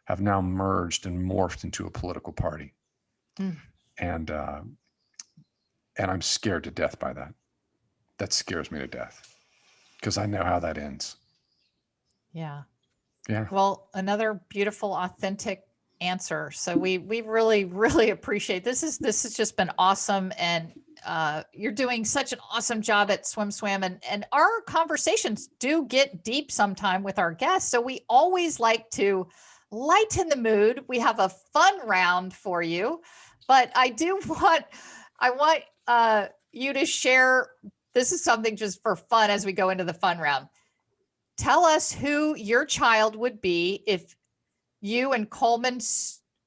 have now merged and morphed into a political party. And I'm scared to death by that. That scares me to death, because I know how that ends. Yeah. Yeah. Well, another beautiful, authentic answer. So we really, really appreciate this. This has just been awesome. And you're doing such an awesome job at SwimSwam, and our conversations do get deep sometime with our guests. So we always like to lighten the mood. We have a fun round for you, but I want you to share. This is something just for fun as we go into the fun round. Tell us who your child would be if you and Coleman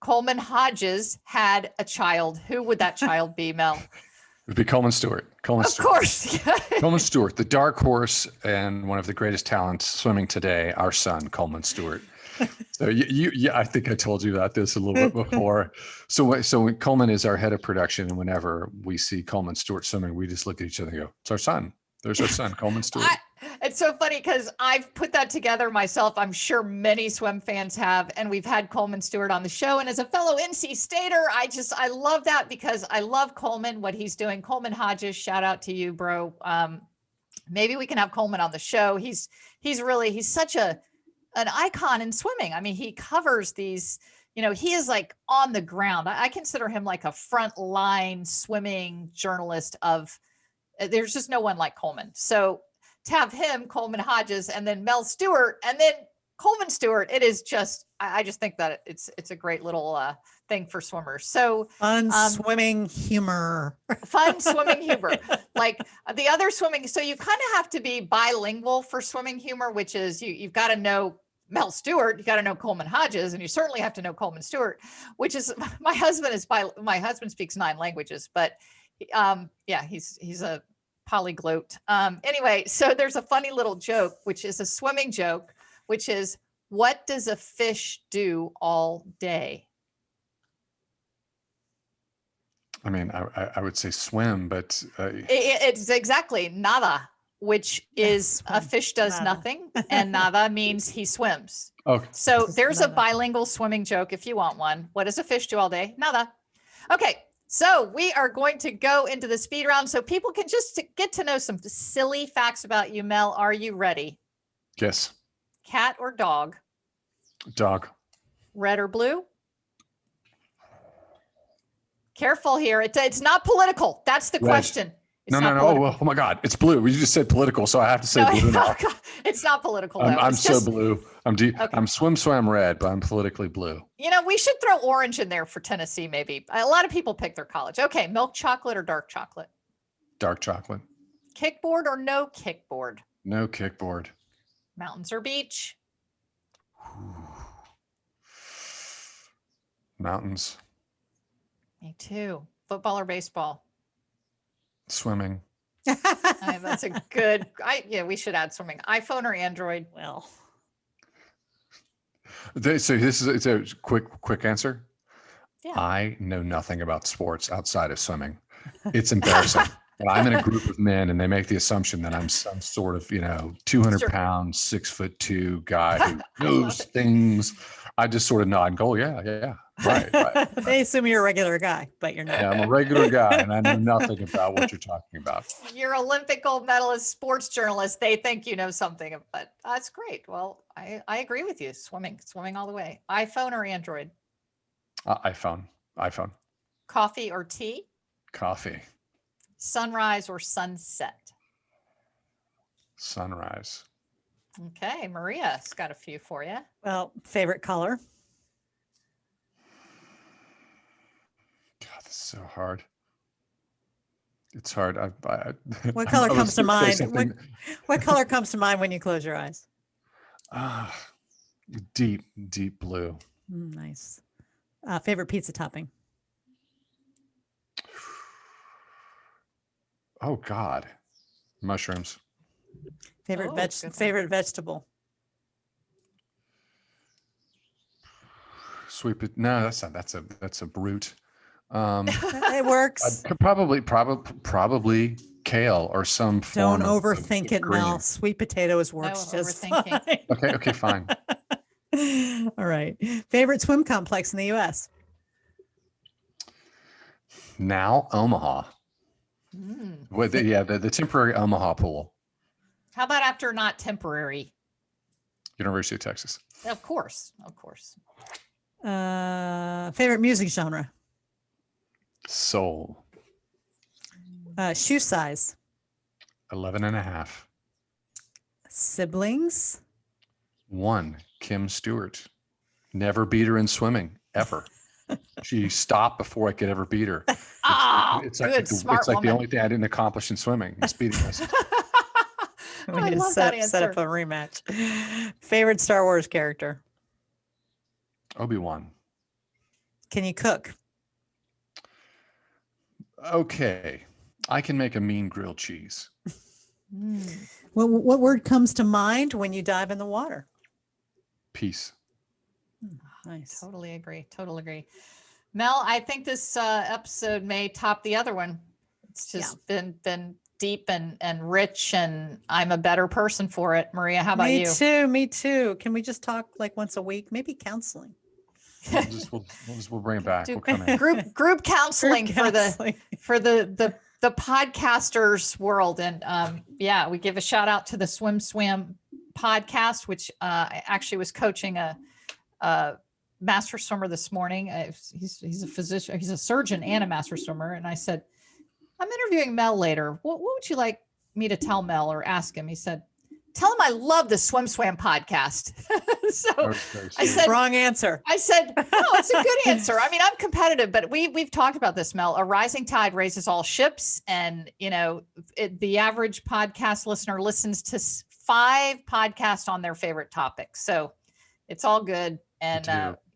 Hodges had a child. Who would that child be, Mel? It would be Coleman Stewart. Of course. Coleman Stewart, the dark horse and one of the greatest talents swimming today, our son, Coleman Stewart. So I think I told you about this a little bit before. So when Coleman is our head of production, and whenever we see Coleman Stewart swimming, we just look at each other and go, "It's our son. There's our son, Coleman Stewart." It's so funny because I've put that together myself. I'm sure many swim fans have, and we've had Coleman Stewart on the show. And as a fellow NC Stater, I love that, because I love Coleman, what he's doing. Coleman Hodges, shout out to you, bro. Maybe we can have Coleman on the show. He's such an icon in swimming. I mean, he covers these, he is like on the ground. I consider him like a front line swimming journalist there's just no one like Coleman. So to have him, Coleman Hodges, and then Mel Stewart, and then Coleman Stewart, it is just, I just think that it's a great little thing for swimmers. So fun swimming humor. Like the other swimming. So you kind of have to be bilingual for swimming humor, which is you've got to know Mel Stewart, you got to know Coleman Hodges, and you certainly have to know Coleman Stewart, which is my husband speaks 9 languages, but he's a polyglot. Anyway, so there's a funny little joke, which is a swimming joke, which is, what does a fish do all day? I mean, I would say swim, but it's exactly nada, which is a fish does nothing, and nada means he swims. Okay. So there's a bilingual swimming joke if you want one. What does a fish do all day? Nada. Okay. So we are going to go into the speed round so people can just get to know some silly facts about you, Mel. Are you ready? Yes. Cat or dog? Dog. Red or blue? Careful here. It's not political. That's the question. No. Oh my God. It's blue. You just said political, so I have to say blue now. It's not political, though. I'm so blue. I'm SwimSwam red, but I'm politically blue. We should throw orange in there for Tennessee, maybe. A lot of people pick their college. Okay, milk chocolate or dark chocolate? Dark chocolate. Kickboard or no kickboard? No kickboard. Mountains or beach? Mountains. Me too. Football or baseball? Swimming. That's a good. We should add swimming. iPhone or Android? Well, so it's a quick answer. Yeah. I know nothing about sports outside of swimming. It's embarrassing. But I'm in a group of men, and they make the assumption that I'm some sort of 200 pound, 6'2" guy who knows things. I just sort of nod and go, yeah. Right. They assume you're a regular guy, but you're not. Yeah, I'm a regular guy and I know nothing about what you're talking about. You're Olympic gold medalist, sports journalist. They think you know something, but that's great. Well, I agree with you. Swimming all the way. iPhone or Android? iPhone. Coffee or tea? Coffee. Sunrise or sunset? Sunrise. Okay, Maria's got a few for you. Well, favorite color? God, this is so hard. It's hard. What color I was comes to gonna say mind? something- What color comes to mind when you close your eyes? Deep blue. Nice. Favorite pizza topping? Oh God, mushrooms. Oh, good one. Favorite vegetable? Sweet. No, that's not. That's a brute. It works. Probably kale or some form. Don't overthink of it, green. Mel. Sweet potatoes works No just overthinking. fine. Okay, fine. All right. Favorite swim complex in the U.S.? Now Omaha. Mm. The temporary Omaha pool. How about after not temporary? University of Texas. Of course. Favorite music genre? Soul. Shoe size? 11.5. Siblings? 1. Kim Stewart. Never beat her in swimming ever. She stopped before I could ever beat her. It's good, smart it's like the woman. only thing I didn't accomplish in swimming is beating us. We I need to love that set up answer. a rematch. Favorite Star Wars character? Obi-Wan. Can you cook? Okay. I can make a mean grilled cheese. What word comes to mind when you dive in the water? Peace. Nice. Totally agree. Mel, I think this episode may top the other one. It's just been deep and rich, and I'm a better person for it. Maria, how about you? Me too. Can we just talk like once a week? Maybe counseling. We'll bring it back. Do We'll come in. group counseling Group for counseling. the podcasters world. And we give a shout out to the SwimSwam podcast, which I actually was coaching a master swimmer this morning. He's a physician, he's a surgeon and a master swimmer. And I said, I'm interviewing Mel later. What would you like me to tell Mel or ask him? He said, tell him I love the SwimSwam podcast. So I said, Wrong answer. I said, no, it's a good answer. I mean, I'm competitive, but we've talked about this, Mel. A rising tide raises all ships. And, the average podcast listener listens to 5 podcasts on their favorite topics. So it's all good. And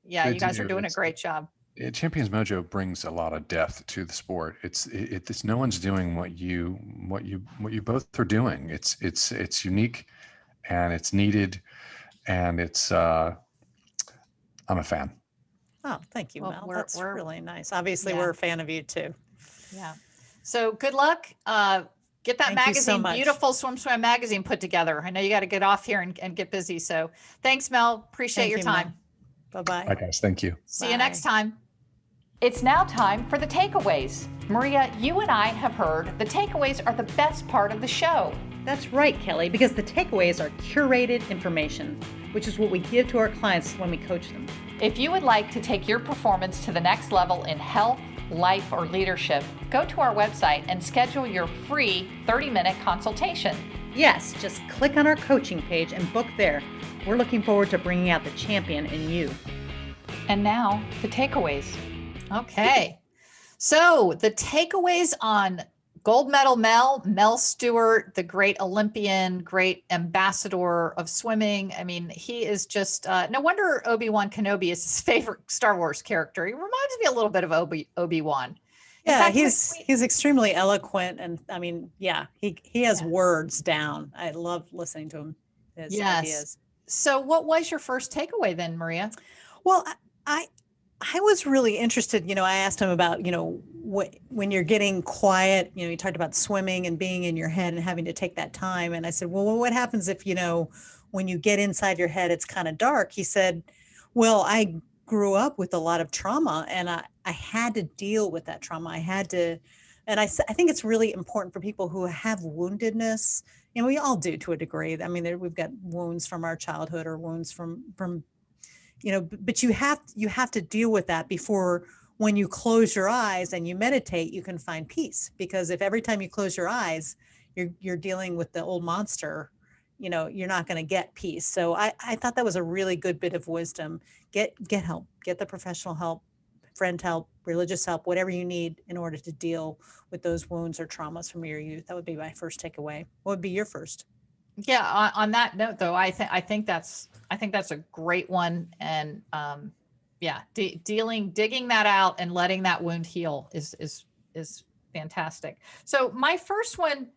you guys are doing a great job. Champions Mojo brings a lot of depth to the sport. It's no one's doing what you both are doing. It's unique and it's needed, and it's I'm a fan. Oh, thank you, Well, Mel. we're- That's we're- really nice. Obviously, Yeah. we're a fan of you too. Yeah. So good luck. Get that Thank you so magazine, much. beautiful SwimSwam magazine put together. I know you got to get off here and get busy. So thanks, Mel. Appreciate Thank your you, Mel. time. Bye-bye. Bye, guys. Thank you. See you Bye. next time. It's now time for the takeaways. Maria, you and I have heard the takeaways are the best part of the show. That's right, Kelly, because the takeaways are curated information, which is what we give to our clients when we coach them. If you would like to take your performance to the next level in health, life, or leadership, go to our website and schedule your free 30-minute consultation. Yes, just click on our coaching page and book there. We're looking forward to bringing out the champion in you. And now, the takeaways. Okay. So the takeaways on gold medal Mel Stewart, the great Olympian, great ambassador of swimming. I mean, he is just, no wonder Obi-Wan Kenobi is his favorite Star Wars character. He reminds me a little bit of Obi-Wan. In Yeah, fact, he's extremely eloquent, and I mean, he has words down. I love listening to him. His ideas. So what was your first takeaway then, Maria? Well, I was really interested. I asked him about when you're getting quiet. You talked about swimming and being in your head and having to take that time. And I said, well, what happens if when you get inside your head, it's kind of dark? He said, well, I grew up with a lot of trauma, and I had to deal with that trauma. And I think it's really important for people who have woundedness, and we all do to a degree. I mean, we've got wounds from our childhood or wounds from, but you have to deal with that before, when you close your eyes and you meditate, you can find peace. Because if every time you close your eyes, you're dealing with the old monster, you're not going to get peace. So I thought that was a really good bit of wisdom. Get help, get the professional help, friend help, religious help, whatever you need in order to deal with those wounds or traumas from your youth. That would be my first takeaway. What would be your first? Yeah. On that note, though, I think that's a great one. And digging that out and letting that wound heal is fantastic. So my first one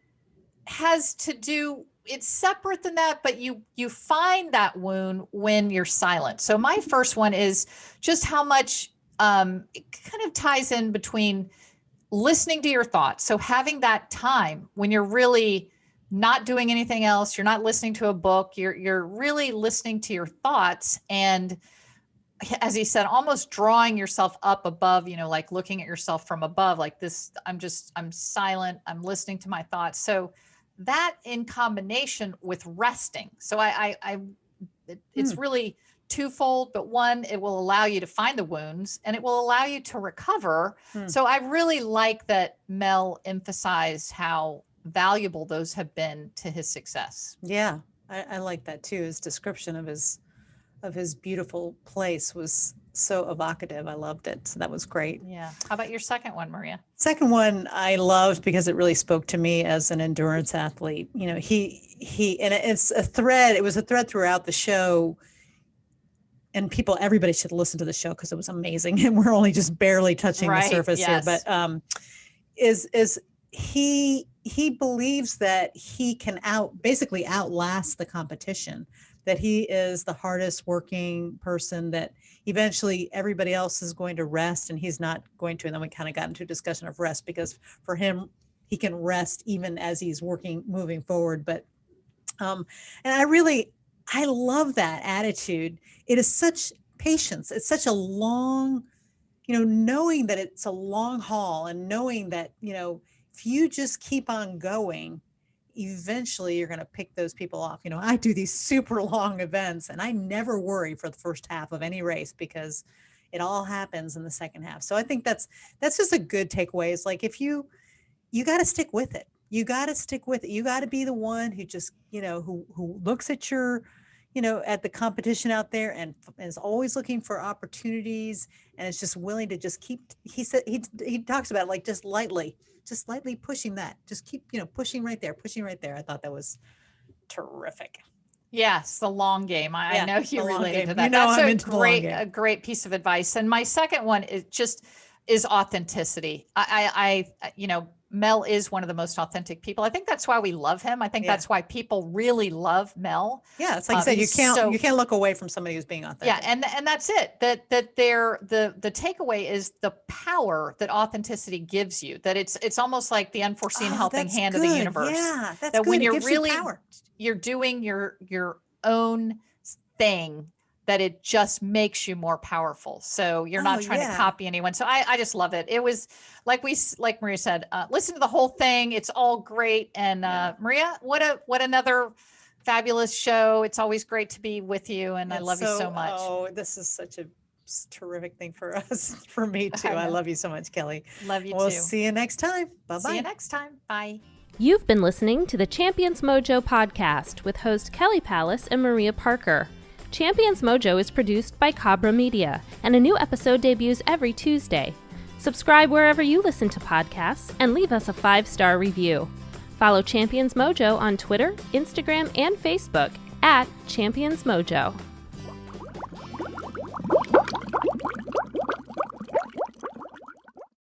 has to do, it's separate than that, but you find that wound when you're silent. So my first one is just how much it kind of ties in between listening to your thoughts. So having that time when you're really not doing anything else, you're not listening to a book, you're really listening to your thoughts. And as he said, almost drawing yourself up above, like looking at yourself from above, like this, I'm silent, I'm listening to my thoughts. So that in combination with resting. So it's really twofold, but one, it will allow you to find the wounds and it will allow you to recover. So I really like that Mel emphasized how valuable those have been to his success. Yeah, I like that too. His description of his beautiful place was so evocative. I loved it. So that was great. Yeah. How about your second one, Maria? Second one I loved because it really spoke to me as an endurance athlete. He and it's a thread. It was a thread throughout the show. And everybody should listen to the show because it was amazing. And we're only just barely touching the surface here. But is he believes that he can basically outlast the competition, that he is the hardest working person, that eventually everybody else is going to rest and he's not going to. And then we kind of got into a discussion of rest, because for him, he can rest even as he's moving forward. But, and I love that attitude. It is such patience. It's such a long, knowing that it's a long haul, and knowing that, if you just keep on going, eventually you're going to pick those people off. I do these super long events and I never worry for the first half of any race, because it all happens in the second half. So I think that's just a good takeaway. It's like, if you got to stick with it. You got to stick with it. You got to be the one who just, who looks at at the competition out there and is always looking for opportunities, and is just willing to just keep, he said, he talks about it like just lightly pushing that, just keep, pushing right there. I thought that was terrific. Yes, the long game. I know you related to that. That's a great piece of advice. And my second one is authenticity. Mel is one of the most authentic people. I think that's why we love him. I think that's why people really love Mel. Yeah, it's like you said, you can't look away from somebody who's being authentic. Yeah, and that's it. That the takeaway is the power that authenticity gives you. That it's almost like the unforeseen helping hand of the universe. Yeah, that's that good. When you're really you're doing your own thing, that it just makes you more powerful. So you're not trying to copy anyone. So I just love it. It was like Maria said, listen to the whole thing. It's all great. And Maria, what another fabulous show. It's always great to be with you. And I love you so much. Oh, this is such a terrific thing for us, for me too. I love you so much, Kelly. Love you too. We'll see you next time. Bye-bye. See you next time. Bye. You've been listening to the Champions Mojo podcast with host Kelly Palace and Maria Parker. Champions Mojo is produced by Cabra Media, and a new episode debuts every Tuesday. Subscribe wherever you listen to podcasts and leave us a 5-star review. Follow Champions Mojo on Twitter, Instagram, and Facebook @Champions Mojo.